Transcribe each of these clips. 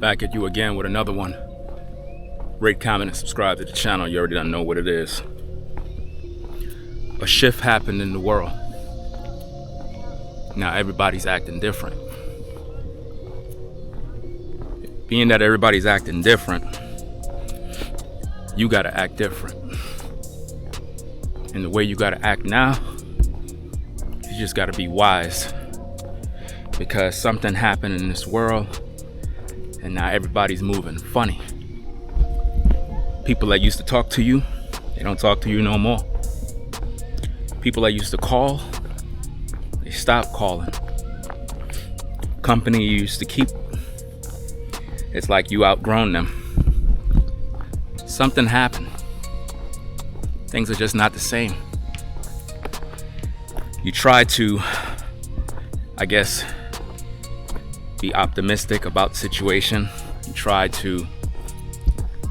Back at you again with another one. Rate, comment, and subscribe to the channel. You already don't know what it is. A shift happened in the world. Now everybody's acting different. Being that everybody's acting different, you gotta act different. And the way you gotta act now, you just gotta be wise. Because something happened in this world, and now everybody's moving funny. People that used to talk to you, they don't talk to you no more. People that used to call, they stopped calling. Company you used to keep, it's like you outgrown them. Something happened. Things are just not the same. You try to, I guess, be optimistic about the situation. You try to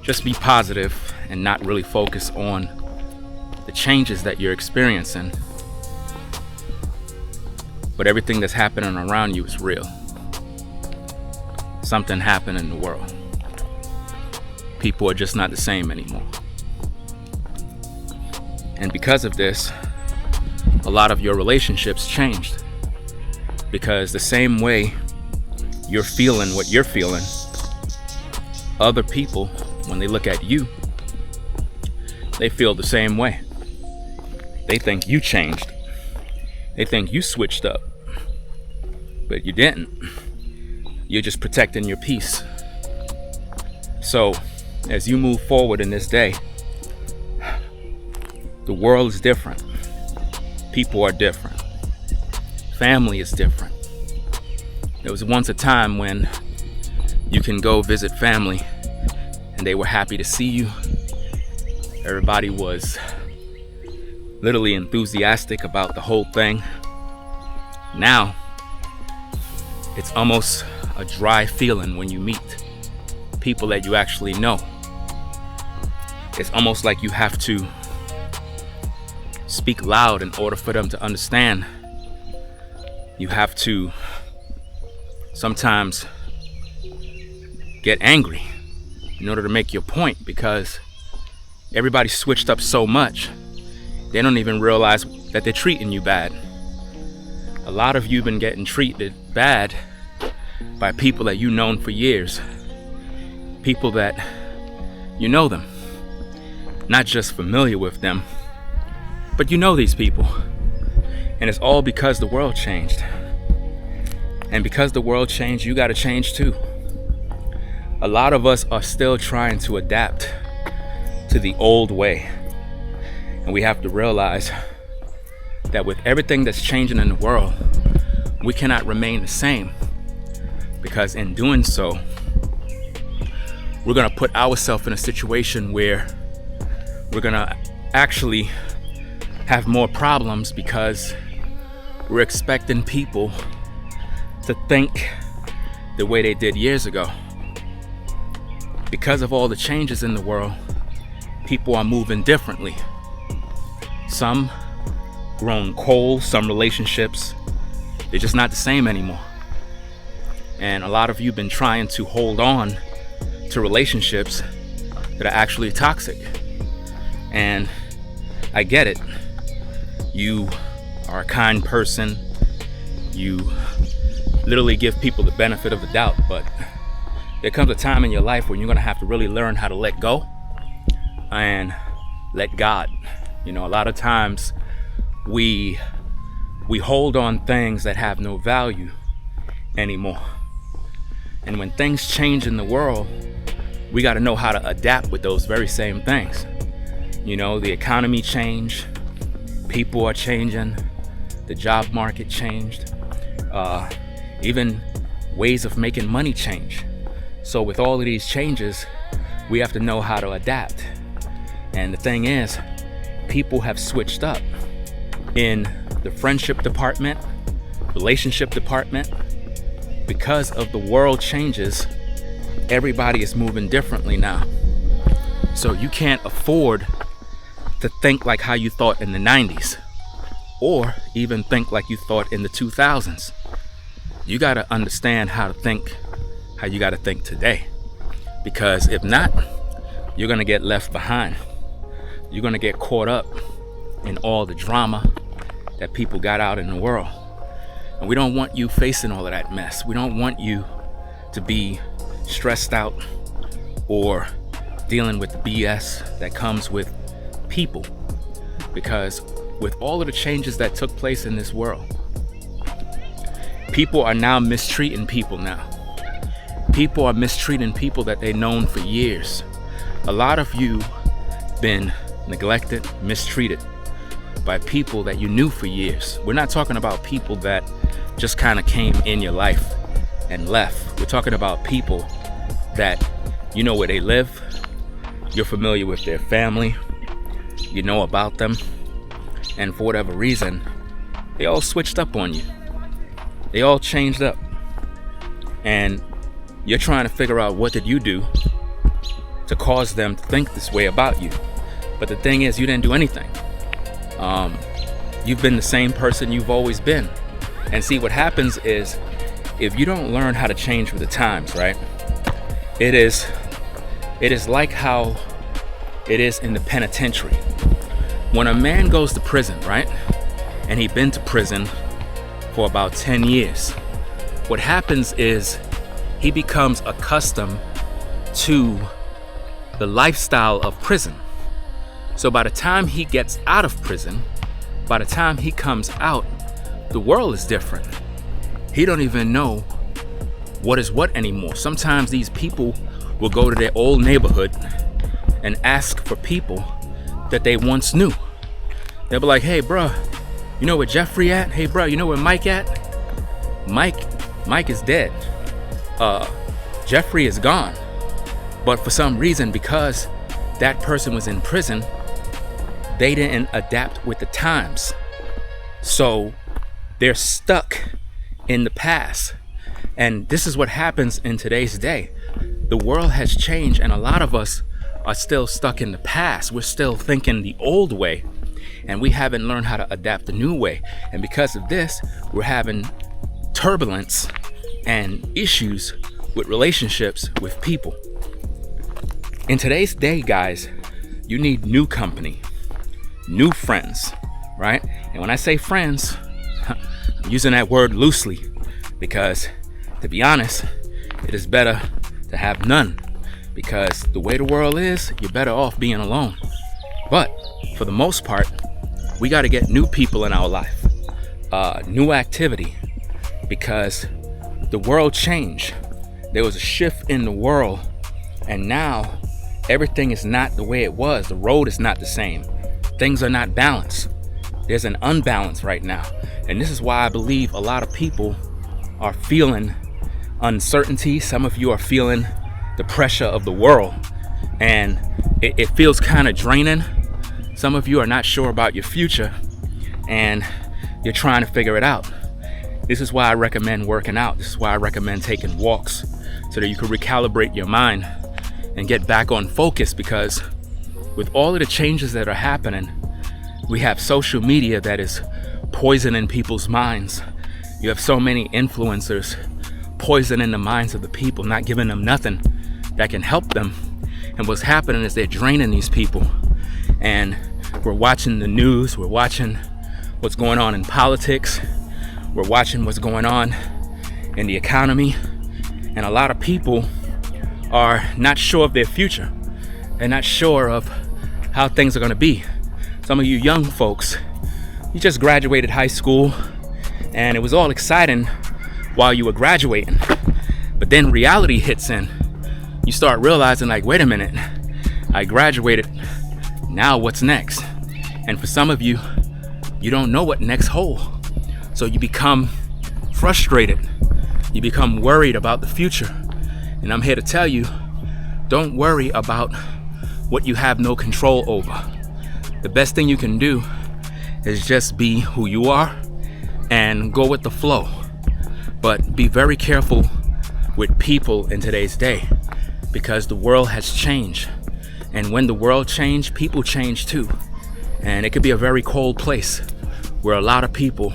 just be positive and not really focus on the changes that you're experiencing. But everything that's happening around you is real. Something happened in the world. People are just not the same anymore. And because of this, a lot of your relationships changed. Because the same way you're feeling what you're feeling, other people, when they look at you, they feel the same way. They think you changed. They think you switched up. But you didn't. You're just protecting your peace. So, as you move forward in this day, the world is different. People are different. Family is different. There was once a time when you can go visit family and they were happy to see you. Everybody was literally enthusiastic about the whole thing. Now, it's almost a dry feeling when you meet people that you actually know. It's almost like you have to speak loud in order for them to understand. You have to sometimes get angry in order to make your point, because everybody switched up so much they don't even realize that they're treating you bad. A lot of you have been getting treated bad by people that you've known for years. People that you know them, not just familiar with them, but you know these people. And it's all because the world changed. And because the world changed, you gotta change too. A lot of us are still trying to adapt to the old way. And we have to realize that with everything that's changing in the world, we cannot remain the same. Because in doing so, we're gonna put ourselves in a situation where we're gonna actually have more problems, because we're expecting people to think the way they did years ago. Because of all the changes in the world, people are moving differently. Some grown cold, some relationships, they're just not the same anymore. And a lot of you have been trying to hold on to relationships that are actually toxic. And I get it. You are a kind person. You literally give people the benefit of the doubt, but there comes a time in your life where you're gonna have to really learn how to let go and let God. You know, a lot of times we hold on things that have no value anymore. And when things change in the world, we got to know how to adapt with those very same things. You know, the economy changed, people are changing, the job market changed, even ways of making money change. So with all of these changes, we have to know how to adapt. And the thing is, people have switched up in the friendship department, relationship department. Because of the world changes, everybody is moving differently now. So you can't afford to think like how you thought in the 90s, or even think like you thought in the 2000s. You got to understand how to think how you got to think today. Because if not, you're going to get left behind. You're going to get caught up in all the drama that people got out in the world. And we don't want you facing all of that mess. We don't want you to be stressed out or dealing with the BS that comes with people. Because with all of the changes that took place in this world, people are now mistreating people now. People are mistreating people that they've known for years. A lot of you been neglected, mistreated by people that you knew for years. We're not talking about people that just kind of came in your life and left. We're talking about people that you know where they live, you're familiar with their family, you know about them, and for whatever reason, they all switched up on you. They all changed up. And you're trying to figure out what did you do to cause them to think this way about you. But the thing is, you didn't do anything. You've been the same person you've always been. And see, what happens is, if you don't learn how to change with the times, right? It is like how it is in the penitentiary. When a man goes to prison, right? And he's been to prison for about 10 years. What happens is he becomes accustomed to the lifestyle of prison. So by the time he gets out of prison, by the time he comes out, the world is different. He don't even know what is what anymore. Sometimes these people will go to their old neighborhood and ask for people that they once knew. They'll be like, hey bruh, you know where Jeffrey at? Hey bruh, you know where Mike at? Mike is dead. Jeffrey is gone. But for some reason, because that person was in prison, they didn't adapt with the times. So they're stuck in the past. And this is what happens in today's day. The world has changed, and a lot of us are still stuck in the past. We're still thinking the old way, and we haven't learned how to adapt the new way. And because of this, we're having turbulence and issues with relationships with people. In today's day, guys, you need new company, new friends, right? And when I say friends, I'm using that word loosely, because to be honest, it is better to have none, because the way the world is, you're better off being alone. But for the most part, we got to get new people in our life, new activity, because the world changed. There was a shift in the world, and now everything is not the way it was. The road is not the same. Things are not balanced. There's an unbalance right now. And this is why I believe a lot of people are feeling uncertainty. Some of you are feeling the pressure of the world, and it feels kind of draining. Some of you are not sure about your future, and you're trying to figure it out. This is why I recommend working out. This is why I recommend taking walks, so that you can recalibrate your mind and get back on focus. Because with all of the changes that are happening, we have social media that is poisoning people's minds. You have so many influencers poisoning the minds of the people, not giving them nothing that can help them. And what's happening is they're draining these people. And we're watching the news, we're watching what's going on in politics, we're watching what's going on in the economy, and a lot of people are not sure of their future. They're not sure of how things are going to be. Some of you young folks, you just graduated high school, and it was all exciting while you were graduating. But then reality hits in. You start realizing, like, wait a minute, I graduated, now what's next? And for some of you, you don't know what next holds. So you become frustrated. You become worried about the future. And I'm here to tell you, don't worry about what you have no control over. The best thing you can do is just be who you are and go with the flow. But be very careful with people in today's day, because the world has changed. And when the world changed, people change too. And it could be a very cold place where a lot of people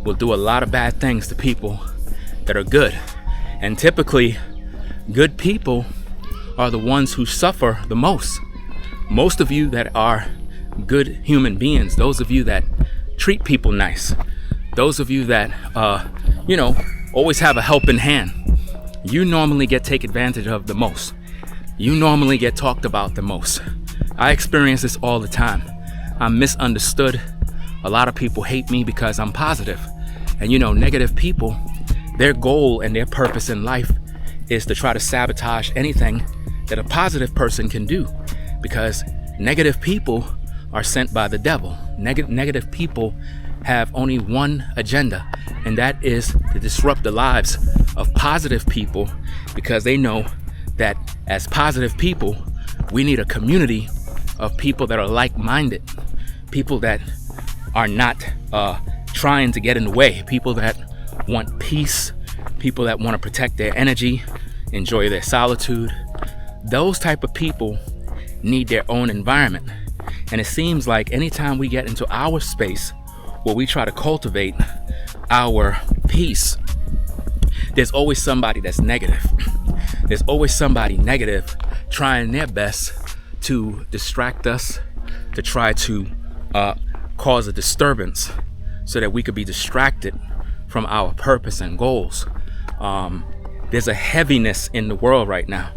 will do a lot of bad things to people that are good. And typically, Good people are the ones who suffer the most. Most of you that are good human beings, those of you that treat people nice, those of you that, always have a helping hand, you normally get taken advantage of the most. You normally get talked about the most. I experience this all the time. I'm misunderstood. A lot of people hate me because I'm positive. And negative people, their goal and their purpose in life is to try to sabotage anything that a positive person can do, because negative people are sent by the devil. Negative people have only one agenda, and that is to disrupt the lives of positive people, because they know that as positive people, we need a community of people that are like-minded, people that are not trying to get in the way, people that want peace, people that want to protect their energy, enjoy their solitude. Those type of people need their own environment. And it seems like anytime we get into our space where we try to cultivate our peace, there's always somebody that's negative. There's always somebody negative trying their best to distract us, to try to cause a disturbance so that we could be distracted from our purpose and goals. There's a heaviness in the world right now.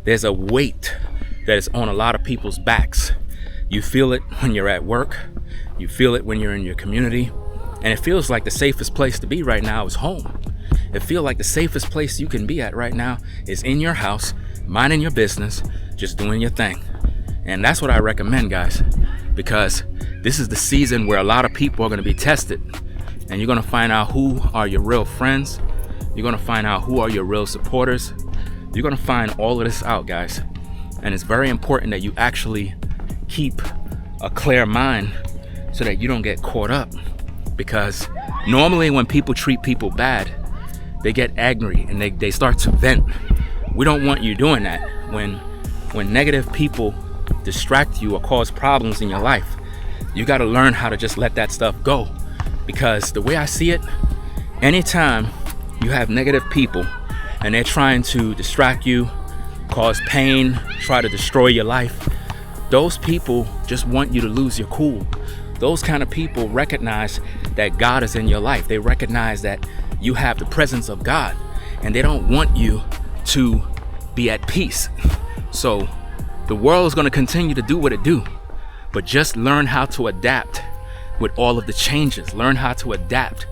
There's a weight that is on a lot of people's backs. You feel it when you're at work. You feel it when you're in your community. And it feels like the safest place to be right now is home. It feels like the safest place you can be at right now is in your house, minding your business, just doing your thing. And that's what I recommend, guys, because this is the season where a lot of people are going to be tested. And you're going to find out who are your real friends. You're going to find out who are your real supporters. You're going to find all of this out, guys. And it's very important that you actually keep a clear mind so that you don't get caught up. Because normally when people treat people bad, they get angry and they start to vent. We don't want you doing that. When negative people distract you or cause problems in your life, you got to learn how to just let that stuff go. Because the way I see it, anytime you have negative people and they're trying to distract you, cause pain, try to destroy your life, those people just want you to lose your cool. Those kind of people recognize that God is in your life. They recognize that you have the presence of God, and they don't want you to be at peace. So the world is going to continue to do what it do, but just learn how to adapt with all of the changes. Learn how to adapt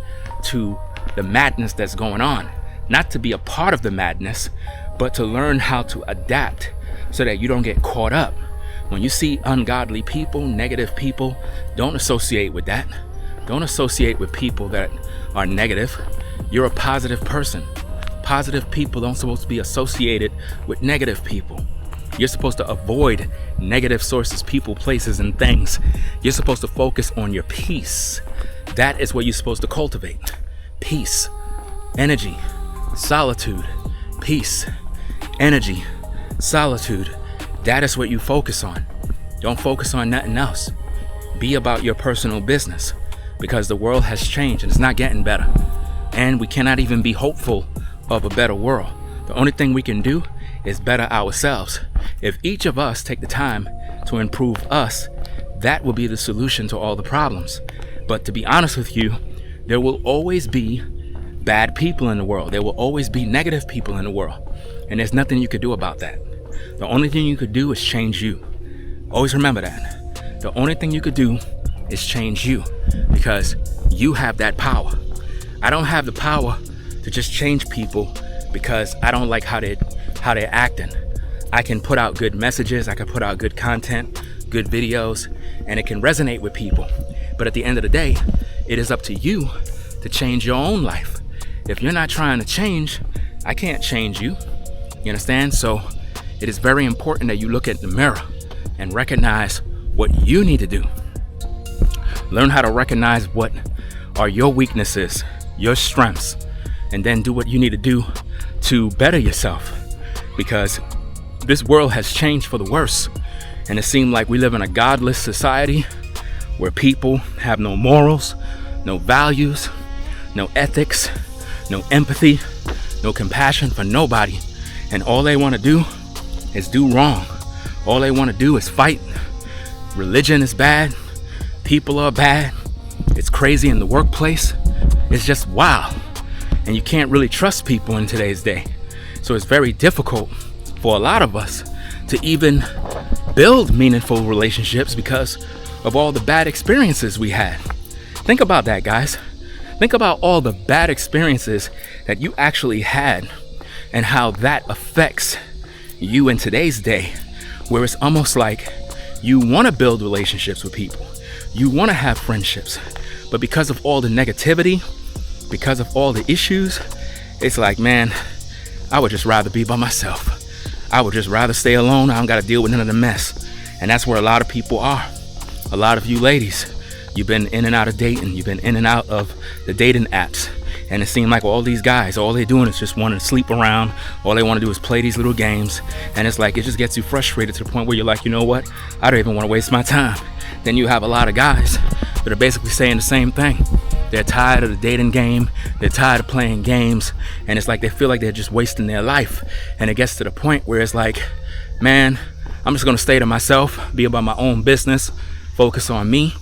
to the madness that's going on. Not to be a part of the madness, but to learn how to adapt so that you don't get caught up. When you see ungodly people, negative people, don't associate with that. Don't associate with people that are negative. You're a positive person. Positive people don't supposed to be associated with negative people. You're supposed to avoid negative sources, people, places, and things. You're supposed to focus on your peace. That is what you're supposed to cultivate. Peace, energy, solitude, peace, energy, solitude. That is what you focus on. Don't focus on nothing else. Be about your personal business, because the world has changed and it's not getting better. And we cannot even be hopeful of a better world. The only thing we can do is better ourselves. If each of us take the time to improve us, that will be the solution to all the problems. But to be honest with you, there will always be bad people in the world. There will always be negative people in the world. And there's nothing you could do about that. The only thing you could do is change you. Always remember that. The only thing you could do is change you, because you have that power. I don't have the power to just change people because I don't like how they're acting. I can put out good messages, I can put out good content, good videos, and it can resonate with people. But at the end of the day, it is up to you to change your own life. If you're not trying to change, I can't change you. You understand? So it is very important that you look at the mirror and recognize what you need to do. Learn how to recognize what are your weaknesses, your strengths, and then do what you need to do to better yourself. Because this world has changed for the worse, and it seems like we live in a godless society where people have no morals, no values, no ethics, no empathy, no compassion for nobody. And all they want to do is do wrong. All they want to do is fight. Religion is bad. People are bad. It's crazy in the workplace. It's just wow. And you can't really trust people in today's day. So it's very difficult for a lot of us to even build meaningful relationships because of all the bad experiences we had. Think about that, guys. Think about all the bad experiences that you actually had and how that affects you in today's day, where it's almost like you want to build relationships with people. You want to have friendships, but because of all the negativity, because of all the issues, it's like, man, I would just rather be by myself. I would just rather stay alone. I don't got to deal with none of the mess. And that's where a lot of people are. A lot of you ladies, you've been in and out of dating. You've been in and out of the dating apps. And it seemed like all these guys, all they're doing is just wanting to sleep around. All they want to do is play these little games. And it's like, it just gets you frustrated to the point where you're like, you know what? I don't even want to waste my time. Then you have a lot of guys that are basically saying the same thing. They're tired of the dating game. They're tired of playing games. And it's like they feel like they're just wasting their life. And it gets to the point where it's like, man, I'm just going to stay to myself, be about my own business, focus on me.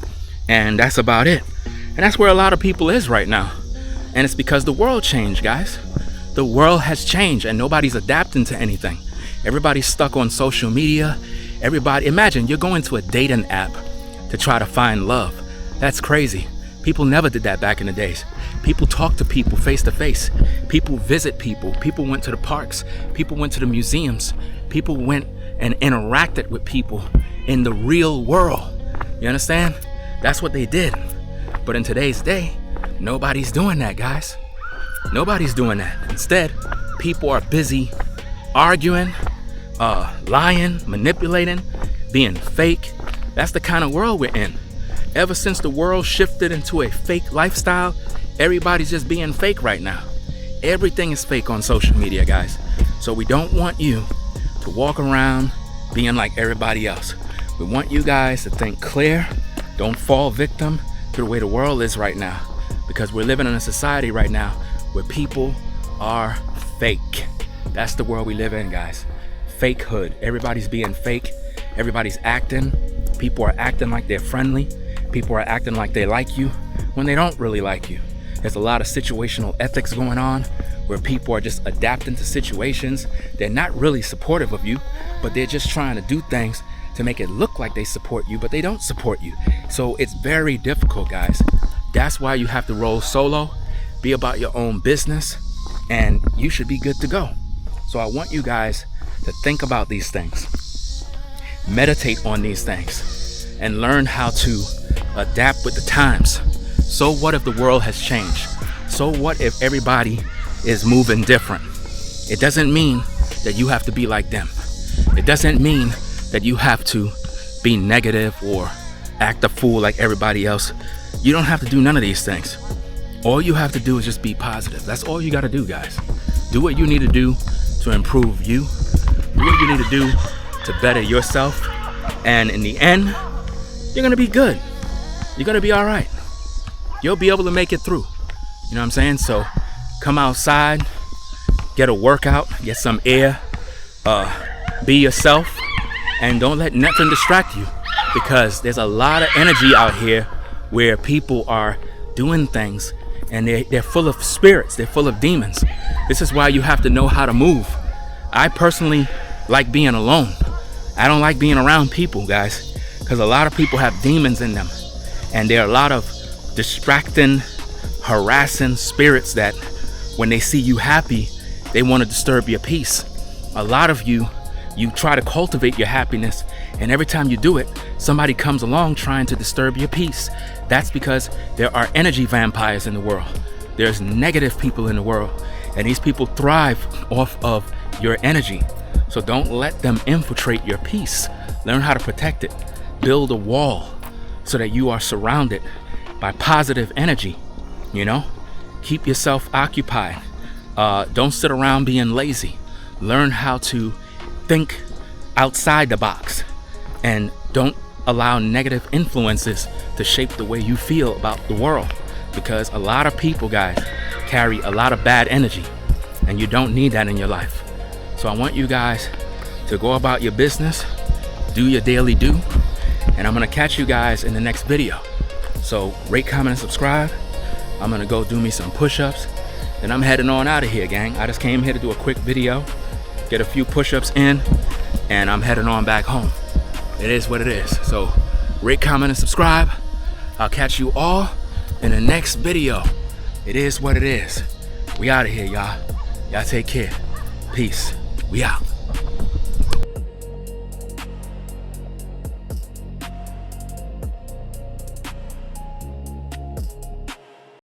And that's about it. And that's where a lot of people is right now. And it's because the world changed, guys. The world has changed and nobody's adapting to anything. Everybody's stuck on social media. Everybody, imagine you're going to a dating app to try to find love. That's crazy. People never did that back in the days. People talk to people face to face. People visit people. People went to the parks. People went to the museums. People went and interacted with people in the real world. You understand? That's what they did. But in today's day, nobody's doing that, guys. Nobody's doing that. Instead, people are busy arguing, lying, manipulating, being fake. That's the kind of world we're in. Ever since the world shifted into a fake lifestyle, everybody's just being fake right now. Everything is fake on social media, guys. So we don't want you to walk around being like everybody else. We want you guys to think clear. Don't fall victim to the way the world is right now, because we're living in a society right now where people are fake. That's the world we live in, guys. Fakehood. Everybody's being fake. Everybody's acting. People are acting like they're friendly. People are acting like they like you when they don't really like you. There's a lot of situational ethics going on where people are just adapting to situations. They're not really supportive of you, but they're just trying to do things to make it look like they support you, but they don't support you. So it's very difficult, guys. That's why you have to roll solo, be about your own business, and you should be good to go. So I want you guys to think about these things, meditate on these things, and learn how to adapt with the times. So what if the world has changed? So what if everybody is moving different? It doesn't mean that you have to be like them. It doesn't mean that you have to be negative or act a fool like everybody else. You don't have to do none of these things. All you have to do is just be positive. That's all you got to do, guys. Do what you need to do to improve you. Do what you need to do to better yourself. And in the end, you're going to be good. You're going to be all right. You'll be able to make it through. You know what I'm saying? So come outside, get a workout, get some air, be yourself, and don't let nothing distract you, because there's a lot of energy out here where people are doing things and they're full of spirits, they're full of demons. This is why you have to know how to move. I personally like being alone. I don't like being around people, guys, because a lot of people have demons in them, and there are a lot of distracting, harassing spirits that when they see you happy, they want to disturb your peace. A lot of you try to cultivate your happiness, and every time you do it, somebody comes along trying to disturb your peace. That's because there are energy vampires in the world. There's negative people in the world, and these people thrive off of your energy. So don't let them infiltrate your peace. Learn how to protect it. Build a wall so that you are surrounded by positive energy. You know, keep yourself occupied. Don't sit around being lazy. Learn how to think outside the box, and don't allow negative influences to shape the way you feel about the world, because a lot of people, guys, carry a lot of bad energy, and you don't need that in your life. So I want you guys to go about your business, do your daily do, and I'm gonna catch you guys in the next video. So rate, comment, and subscribe. I'm gonna go do me some push-ups, and I'm heading on out of here, gang. I just came here to do a quick video, get a few push-ups in, and I'm heading on back home. It is what it is. So rate, comment, and subscribe. I'll catch you all in the next video. It is what it is. We out of here, y'all. Y'all take care. Peace. We out.